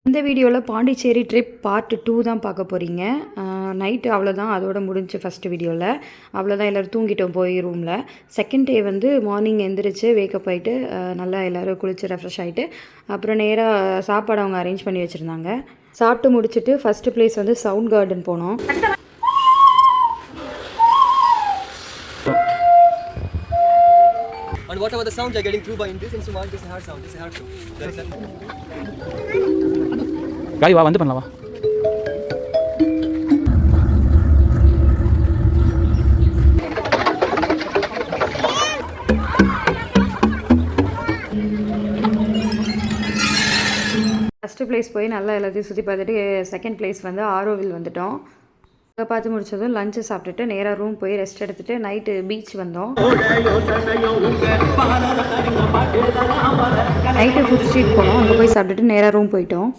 இந்த வீடியோவில் Pondicherry trip part 2 தான் பார்க்க போகிறீங்க. நைட்டு அவ்வளோதான், அதோட முடிஞ்சு ஃபஸ்ட்டு வீடியோவில். அவ்வளோதான், எல்லோரும் தூங்கிட்டோம் போய் ரூமில். செகண்ட் டே வந்து மார்னிங் எந்திரிச்சு வேக்கப் ஆகிட்டு நல்லா எல்லோரும் குளித்து ரெஃப்ரெஷ் ஆகிட்டு அப்புறம் நேராக சாப்பாடு அவங்க அரேஞ்ச் பண்ணி வச்சுருந்தாங்க. சாப்பிட்டு முடிச்சுட்டு ஃபஸ்ட்டு பிளேஸ் வந்து சவுண்ட் கார்டன் போனோம். And whatever the sounds are getting through by in this instrument, this is hard sound, this is hard sound. There is a... காய் வா வந்து பண்ணலாம் வா. ஃபஸ்ட்டு பிளேஸ் போய் நல்லா எல்லாத்தையும் சுற்றி பார்த்துட்டு செகண்ட் பிளேஸ் வந்து ஆரோவில் வந்துட்டோம். அங்கே பார்த்து முடிச்சதும் லஞ்சு சாப்பிட்டுட்டு நேராக ரூம் போய் ரெஸ்ட் எடுத்துகிட்டு நைட்டு பீச் வந்தோம். நைட்டு ஃபுட் ஸ்ட்ரீட் போனோம். அங்கே போய் சாப்பிட்டுட்டு நேராக ரூம் போயிட்டோம்.